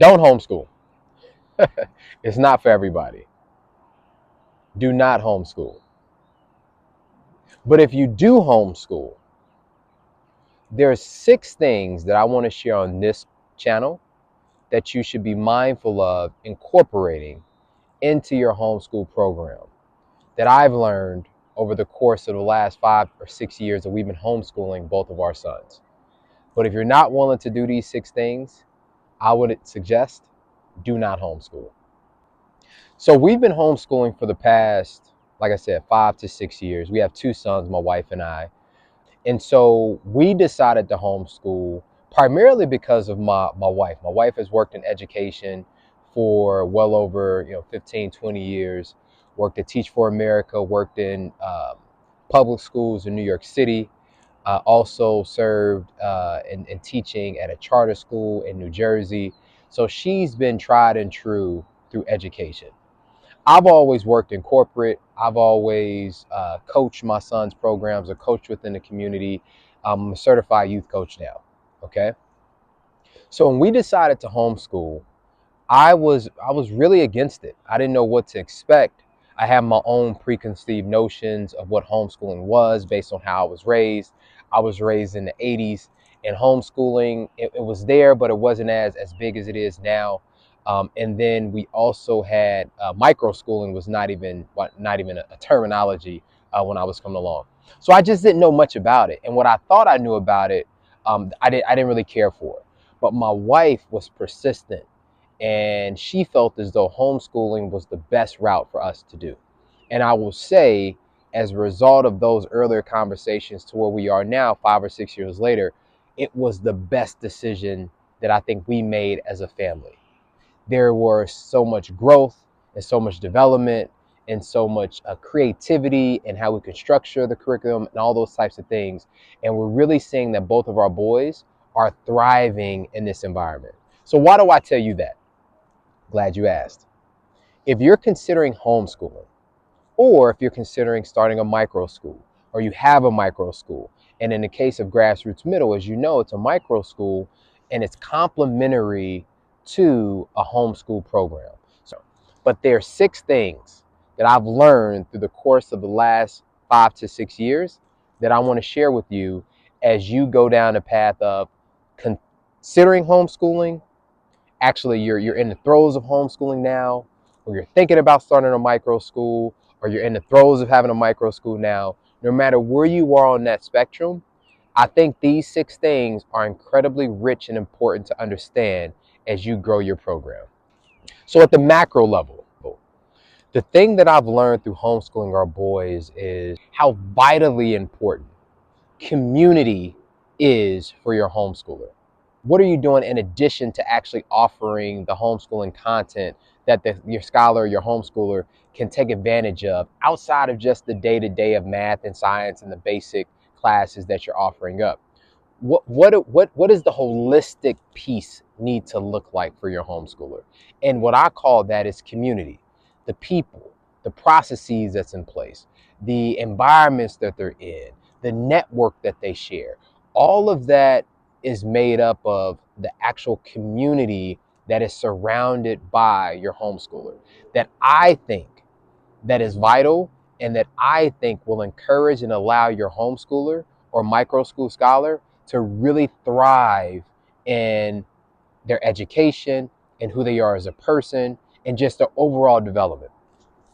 Don't homeschool. It's not for everybody. Do not homeschool. But if you do homeschool, there are 6 things that I want to share on this channel that you should be mindful of incorporating into your homeschool program that I've learned over the course of the last 5 or 6 years that we've been homeschooling both of our sons. But if you're not willing to do these 6 things, I would suggest do not homeschool. So we've been homeschooling for the past, like I said, 5 to 6 years. We have 2 sons, my wife and I. And so we decided to homeschool primarily because of my wife. My wife has worked in education for well over 15, 20 years, worked at Teach for America, worked in public schools in New York City, also served in teaching at a charter school in New Jersey. So she's been tried and true through education. I've always worked in corporate. I've always coached my son's programs or coached within the community. I'm a certified youth coach now. Okay. So when we decided to homeschool, I was really against it. I didn't know what to expect. I had my own preconceived notions of what homeschooling was based on how I was raised. I was raised in the 80s, and homeschooling, it was there, but it wasn't as big as it is now. And then we also had micro schooling was not even a terminology when I was coming along. So I just didn't know much about it. And what I thought I knew about it, I didn't really care for it. But my wife was persistent, and she felt as though homeschooling was the best route for us to do. And I will say, as a result of those earlier conversations to where we are now, 5 or 6 years later, it was the best decision that I think we made as a family. There was so much growth and so much development and so much creativity and how we could structure the curriculum and all those types of things. And we're really seeing that both of our boys are thriving in this environment. So why do I tell you that? Glad you asked. If you're considering homeschooling, or if you're considering starting a micro school, or you have a micro school, and in the case of Grassroots Middle, as you know, it's a micro school and it's complementary to a homeschool program. But there are 6 things that I've learned through the course of the last 5 to 6 years that I want to share with you as you go down the path of considering homeschooling. Actually, you're in the throes of homeschooling now, or you're thinking about starting a micro school, or you're in the throes of having a micro school now. No matter where you are on that spectrum, I think these 6 things are incredibly rich and important to understand as you grow your program. So at the macro level, the thing that I've learned through homeschooling our boys is how vitally important community is for your homeschooler. What are you doing in addition to actually offering the homeschooling content that your scholar, your homeschooler can take advantage of outside of just the day-to-day of math and science and the basic classes that you're offering up? What does the holistic piece need to look like for your homeschooler? And what I call that is community, the people, the processes that's in place, the environments that they're in, the network that they share. All of that is made up of the actual community that is surrounded by your homeschooler, that I think that is vital, and that I think will encourage and allow your homeschooler or micro school scholar to really thrive in their education and who they are as a person and just their overall development.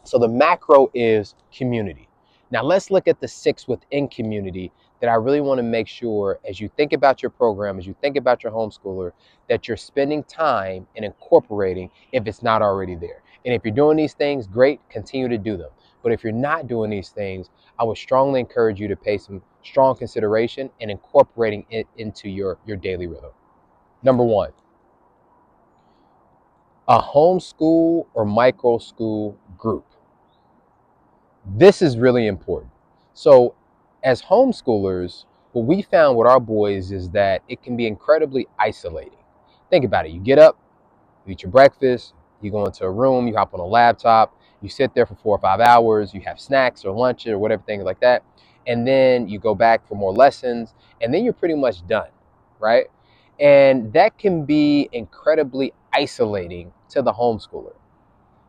So the macro is community. Now let's look at the 6 within community that I really want to make sure as you think about your program, as you think about your homeschooler, that you're spending time and incorporating if it's not already there. And if you're doing these things, great, continue to do them. But if you're not doing these things, I would strongly encourage you to pay some strong consideration in incorporating it into your daily rhythm. Number 1, a homeschool or micro school group. This is really important. So as homeschoolers, what we found with our boys is that it can be incredibly isolating. Think about it. You get up, you eat your breakfast, you go into a room, you hop on a laptop, you sit there for 4 or 5 hours, you have snacks or lunch or whatever, things like that. And then you go back for more lessons, and then you're pretty much done, right? And that can be incredibly isolating to the homeschooler.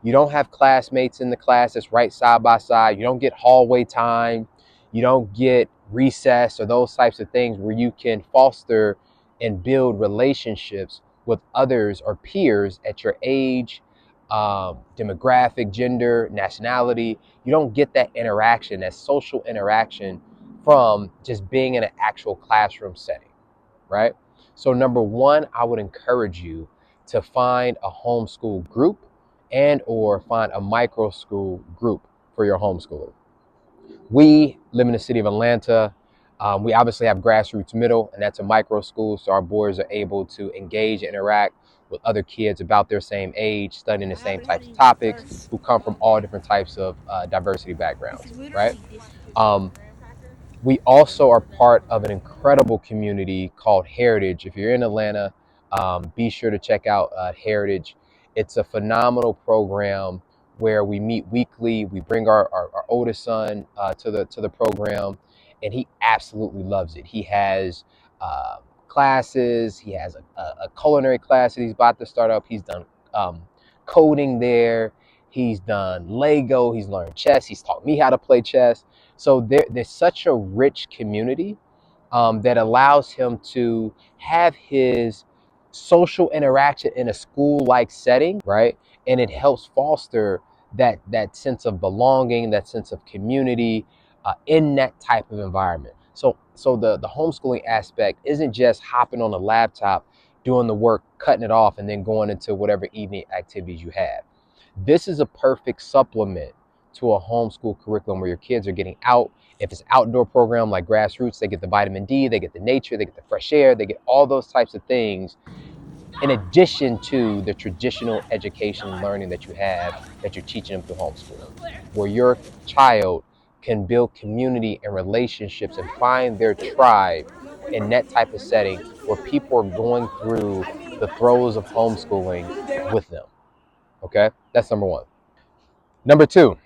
You don't have classmates in the class that's right side by side. You don't get hallway time. You don't get recess or those types of things where you can foster and build relationships with others or peers at your age, demographic, gender, nationality. You don't get that interaction, that social interaction from just being in an actual classroom setting, right? So number one, I would encourage you to find a homeschool group and or find a micro school group for your homeschooler. We live in the city of Atlanta. We obviously have Grassroots Middle, and that's a micro school, so our boys are able to engage and interact with other kids about their same age, studying the same types of topics, who come from all different types of diversity backgrounds, right? Um, we also are part of an incredible community called Heritage. If you're in Atlanta, be sure to check out Heritage. It's a phenomenal program where we meet weekly. We bring our oldest son to the program, and he absolutely loves it. He has uh, classes. He has a culinary class that he's about to start up. He's done coding there. He's done Lego. He's learned chess. He's taught me how to play chess. So there's such a rich community that allows him to have his social interaction in a school-like setting, right? And it helps foster that sense of belonging, that sense of community in that type of environment. So the homeschooling aspect isn't just hopping on a laptop, doing the work, cutting it off, and then going into whatever evening activities you have. This is a perfect supplement to a homeschool curriculum where your kids are getting out. If it's an outdoor program like Grassroots, they get the vitamin D, they get the nature, they get the fresh air, they get all those types of things in addition to the traditional education and learning that you have that you're teaching them through homeschooling, where your child can build community and relationships and find their tribe in that type of setting where people are going through the throes of homeschooling with them. Okay, that's number one. Number two,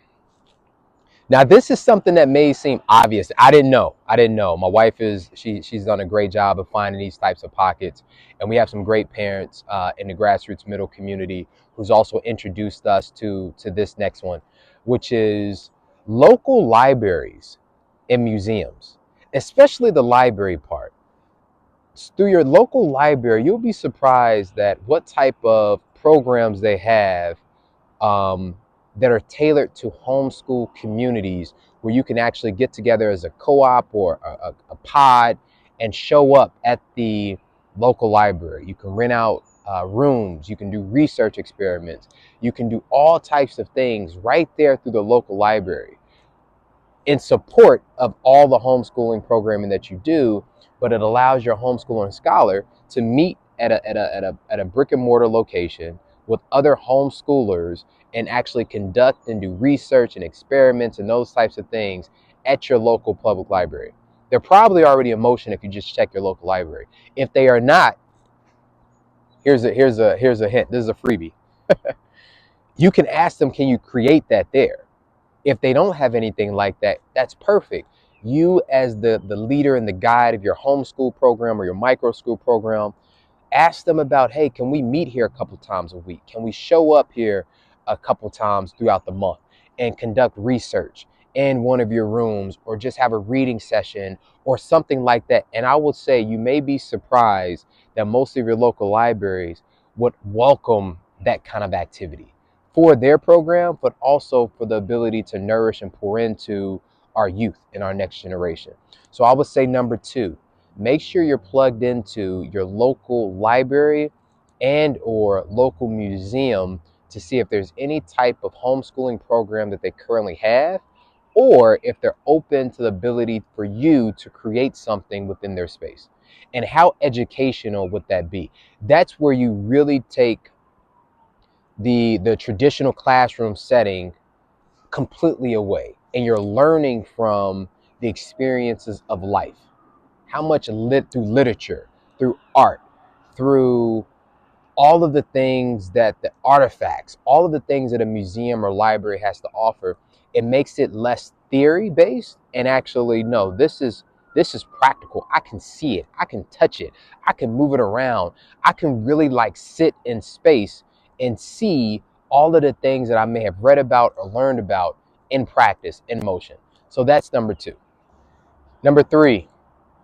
now this is something that may seem obvious. I didn't know. My wife she's done a great job of finding these types of pockets, and we have some great parents in the Grassroots Middle community who's also introduced us to this next one, which is local libraries and museums, especially the library part. Through your local library, you'll be surprised at what type of programs they have that are tailored to homeschool communities where you can actually get together as a co-op or a pod and show up at the local library. You can rent out rooms, you can do research experiments, you can do all types of things right there through the local library in support of all the homeschooling programming that you do, but it allows your homeschooler and scholar to meet at a brick and mortar location with other homeschoolers and actually conduct and do research and experiments and those types of things at your local public library. They're probably already in motion if you just check your local library. If they are not, here's a hint. This is a freebie. You can ask them, can you create that there? If they don't have anything like that, that's perfect. You as the leader and the guide of your homeschool program or your micro school program, ask them about, hey, can we meet here a couple times a week? Can we show up here a couple times throughout the month and conduct research in one of your rooms or just have a reading session or something like that? And I would say you may be surprised that most of your local libraries would welcome that kind of activity for their program, but also for the ability to nourish and pour into our youth and our next generation. So I would say number two, make sure you're plugged into your local library and or local museum to see if there's any type of homeschooling program that they currently have, or if they're open to the ability for you to create something within their space. And how educational would that be? That's where you really take the traditional classroom setting completely away and you're learning from the experiences of life. How much through literature, through art, through all of the things that the artifacts, all of the things that a museum or library has to offer, it makes it less theory based and actually no, This is practical. I can see it. I can touch it. I can move it around. I can really like sit in space and see all of the things that I may have read about or learned about in practice, in motion. So that's number two. Number three,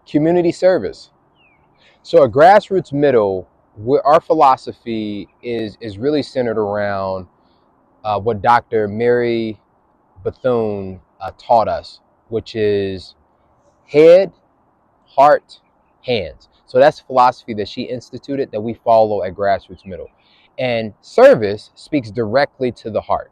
community service. So at Grassroots Middle, our philosophy is really centered around what Dr. Mary Bethune taught us, which is head, heart, hands. So that's philosophy that she instituted that we follow at Grassroots Middle. And service speaks directly to the heart.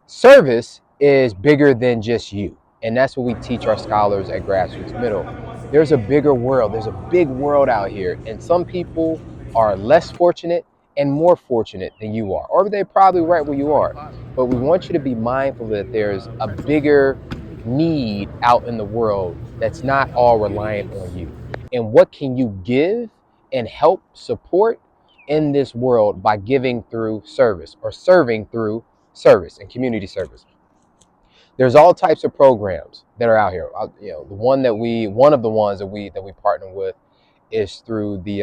Service is bigger than just you. And that's what we teach our scholars at Grassroots Middle. There's a bigger world. There's a big world out here. And some people are less fortunate and more fortunate than you are, or they're probably right where you are. But we want you to be mindful that there's a bigger need out in the world that's not all reliant on you. And what can you give and help support in this world by giving through service or serving through service and community service? There's all types of programs that are out here. One of the ones that we partner with is through the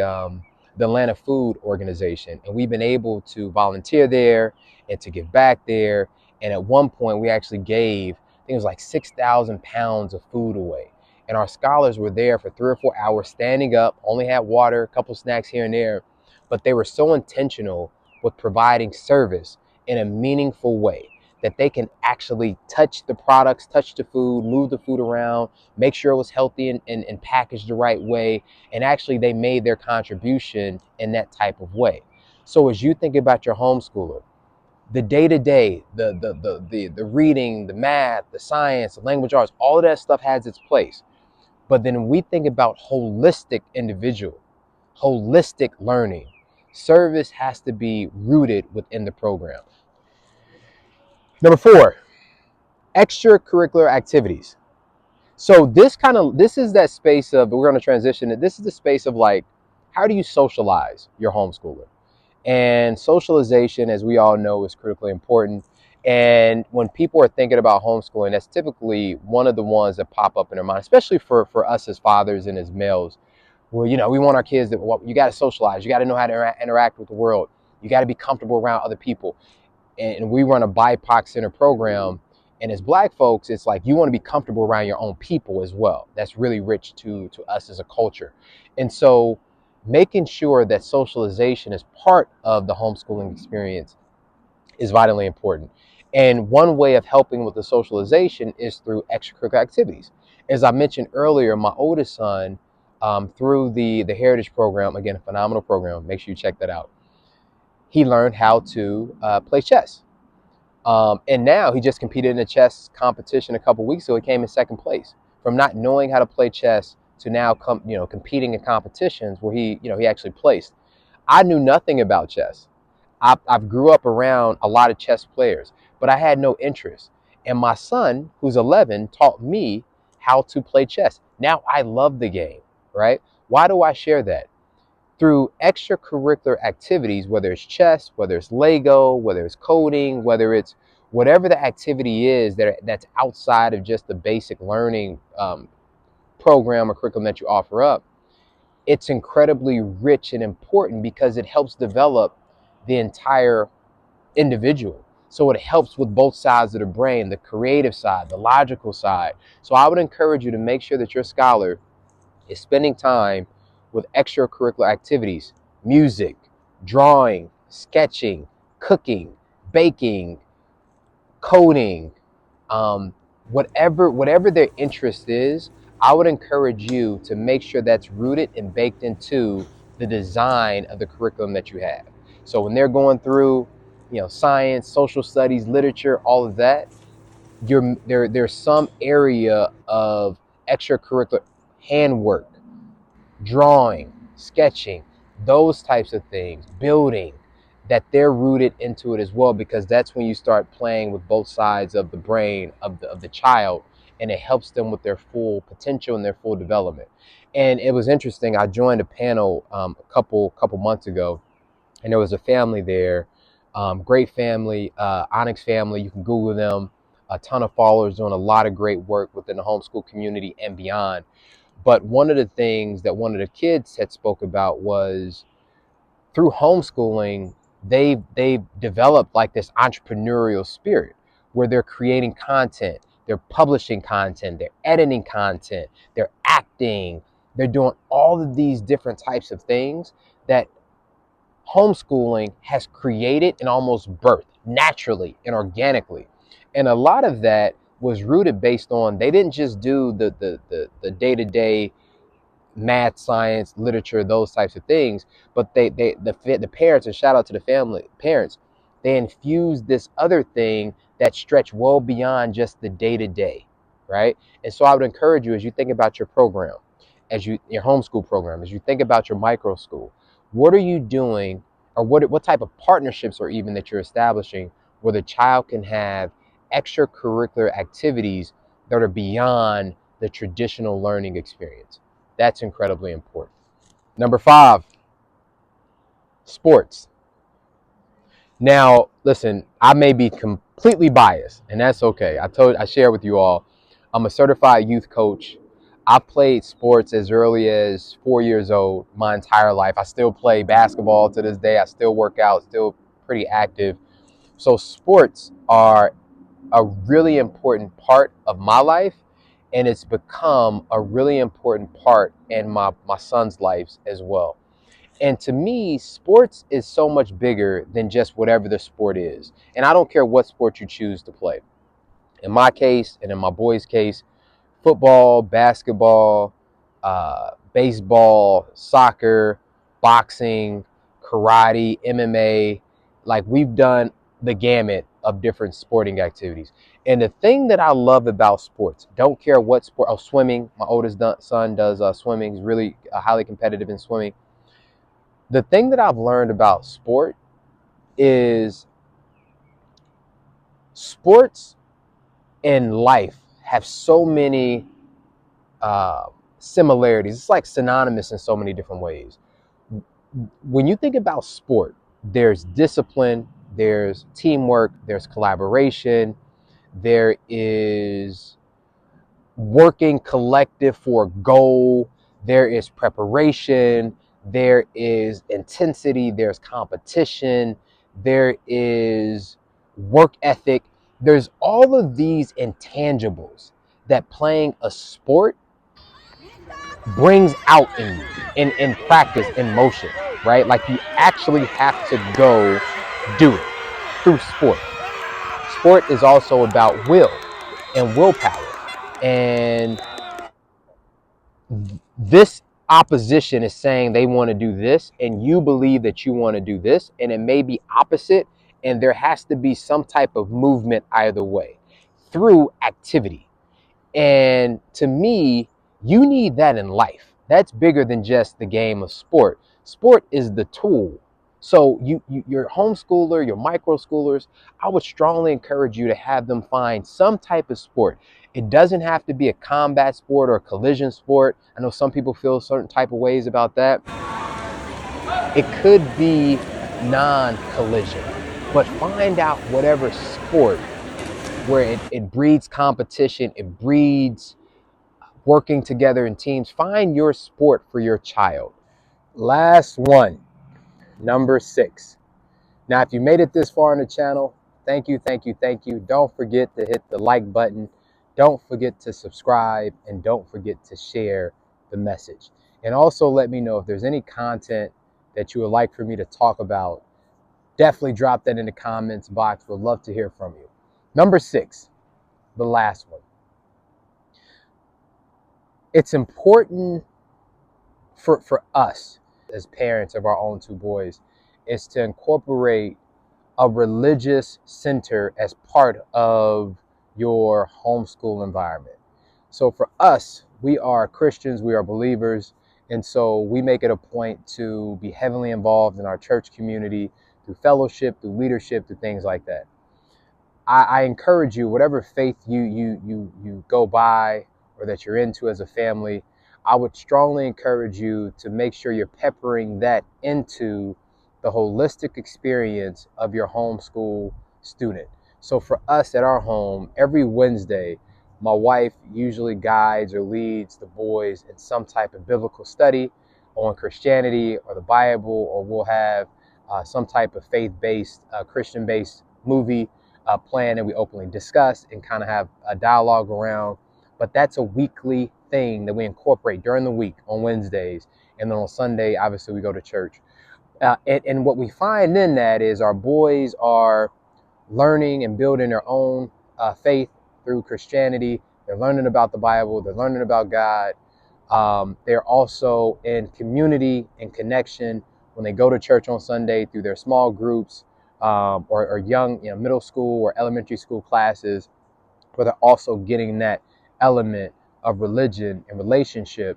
Atlanta Food Organization, and we've been able to volunteer there and to give back there. And at one point, we actually gave, I think it was like 6,000 pounds of food away. And our scholars were there for 3 or 4 hours, standing up, only had water, a couple snacks here and there, but they were so intentional with providing service in a meaningful way that they can actually touch the products, touch the food, move the food around, make sure it was healthy and packaged the right way. And actually they made their contribution in that type of way. So as you think about your homeschooler, the day-to-day, the reading, the math, the science, the language arts, all of that stuff has its place. But then when we think about holistic individual, holistic learning, service has to be rooted within the program. Number four, extracurricular activities. So this is that space of, we're going to transition it. This is the space of like, how do you socialize your homeschooler? And socialization, as we all know, is critically important. And when people are thinking about homeschooling, that's typically one of the ones that pop up in their mind, especially for us as fathers and as males. Well, we want our kids that, well, you got to socialize. You got to know how to interact with the world. You got to be comfortable around other people. And we run a BIPOC center program. And as Black folks, it's like you want to be comfortable around your own people as well. That's really rich to us as a culture. And so making sure that socialization is part of the homeschooling experience is vitally important. And one way of helping with the socialization is through extracurricular activities. As I mentioned earlier, my oldest son, through the Heritage Program, again, a phenomenal program, make sure you check that out, he learned how to play chess. And now he just competed in a chess competition a couple weeks ago. He came in second place. From not knowing how to play chess to now competing in competitions where he actually placed. I knew nothing about chess. I've grew up around a lot of chess players, but I had no interest. And my son, who's 11, taught me how to play chess. Now I love the game, right? Why do I share that? Through extracurricular activities, whether it's chess, whether it's Lego, whether it's coding, whether it's whatever the activity is that's outside of just the basic learning program or curriculum that you offer up, it's incredibly rich and important because it helps develop the entire individual. So it helps with both sides of the brain, the creative side, the logical side. So I would encourage you to make sure that your scholar is spending time with extracurricular activities, music, drawing, sketching, cooking, baking, coding, whatever their interest is. I would encourage you to make sure that's rooted and baked into the design of the curriculum that you have. So when they're going through, science, social studies, literature, all of that, there's some area of extracurricular handwork, drawing, sketching, those types of things, building, that they're rooted into it as well, because that's when you start playing with both sides of the brain of the child, and it helps them with their full potential and their full development. And it was interesting. I joined a panel a couple months ago, and there was a family there, great family, Onyx family. You can Google them. a ton of followers, doing a lot of great work within the homeschool community and beyond. But one of the things that one of the kids had spoke about was through homeschooling, they've developed like this entrepreneurial spirit where they're creating content, they're publishing content, they're editing content, they're acting, they're doing all of these different types of things that homeschooling has created and almost birthed naturally and organically. And a lot of that was rooted based on they didn't just do the day-to-day math, science, literature, those types of things. But the parents, and shout out to the family parents, they infused this other thing that stretched well beyond just the day to day, right? And so I would encourage you as you think about your program, your homeschool program, as you think about your micro school, what are you doing, or what type of partnerships or even that you're establishing where the child can have extracurricular activities that are beyond the traditional learning experience. That's incredibly important. Number 5, sports. Now, listen, I may be completely biased, and that's okay. I share with you all, I'm a certified youth coach. I played sports as early as 4 years old, my entire life. I still play basketball to this day. I still work out, still pretty active. So sports are a really important part of my life, and it's become a really important part in my son's life as well. And to me, sports is so much bigger than just whatever the sport is. And I don't care what sport you choose to play. In my case, and in my boys' case, football, basketball, baseball, soccer, boxing, karate, MMA. Like, we've done the gamut of different sporting activities. And the thing that I love about sports, don't care what sport, swimming. My oldest son does swimming. He's really highly competitive in swimming. The thing that I've learned about sport is sports and life have so many uh, similarities. It's like synonymous in so many different ways. When you think about sport, there's discipline, there's teamwork, there's collaboration, there is working collective for a goal, there is preparation, there is intensity, there's competition, there is work ethic. There's all of these intangibles that playing a sport brings out in you, in practice, in motion, right? Like, you actually have to go do it through sport. Sport is also about will and willpower. And this opposition is saying they want to do this, and you believe that you want to do this, and it may be opposite, and there has to be some type of movement either way through activity. And to me, you need that in life. That's bigger than just the game of sport. Sport is the tool. So your homeschooler, your micro schoolers, I would strongly encourage you to have them find some type of sport. It doesn't have to be a combat sport or a collision sport. I know some people feel certain type of ways about that. It could be non-collision, but find out whatever sport where it breeds competition, it breeds working together in teams. Find your sport for your child. Last one, number 6. Now, if you made it this far in the channel, thank you, thank you, thank you. Don't forget to hit the like button. Don't forget to subscribe, and don't forget to share the message. And also let me know if there's any content that you would like for me to talk about. Definitely drop that in the comments box. Would love to hear from you. Number 6, the last one. It's important for us as parents of our own 2 boys is to incorporate a religious center as part of your homeschool environment. So for us, we are Christians, we are believers, and so we make it a point to be heavily involved in our church community through fellowship, through leadership, through things like that. I encourage you, whatever faith you go by or that you're into as a family, I would strongly encourage you to make sure you're peppering that into the holistic experience of your homeschool student. So for us at our home, every Wednesday, my wife usually guides or leads the boys in some type of biblical study on Christianity or the Bible, or we'll have some type of faith-based, Christian-based movie plan that we openly discuss and kind of have a dialogue around. But that's a weekly thing that we incorporate during the week on Wednesdays. And then on Sunday, obviously, we go to church. And what we find in that is our boys are learning and building their own faith through Christianity. They're learning about the Bible. They're learning about God. They're also in community and connection when they go to church on Sunday through their small groups or young, middle school or elementary school classes, where they're also getting that element of religion and relationship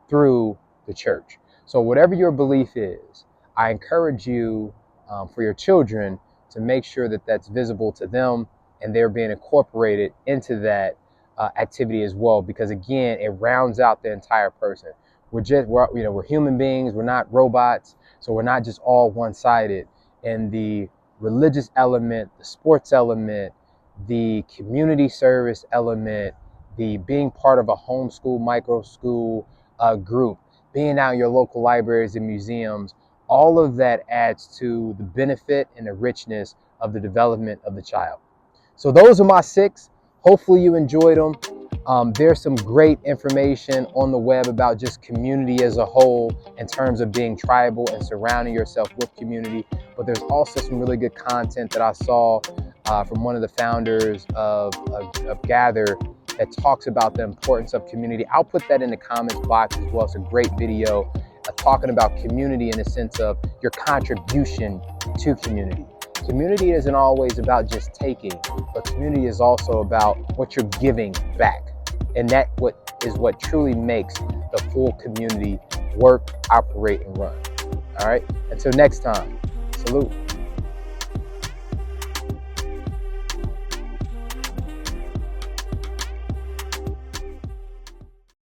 through the church. So whatever your belief is, I encourage you for your children to make sure that that's visible to them and they're being incorporated into that activity as well, because again, it rounds out the entire person. We're human beings. We're not robots. So we're not just all one-sided. And the religious element, the sports element, the community service element, the being part of a homeschool, micro school group, being out in your local libraries and museums, all of that adds to the benefit and the richness of the development of the child. So those are my 6. Hopefully you enjoyed them. There's some great information on the web about just community as a whole in terms of being tribal and surrounding yourself with community. But there's also some really good content that I saw from one of the founders of Gather that talks about the importance of community. I'll put that in the comments box as well. It's a great video talking about community in the sense of your contribution to community. Community isn't always about just taking, but community is also about what you're giving back. And that is what truly makes the full community work, operate, and run. All right. Until next time, salute.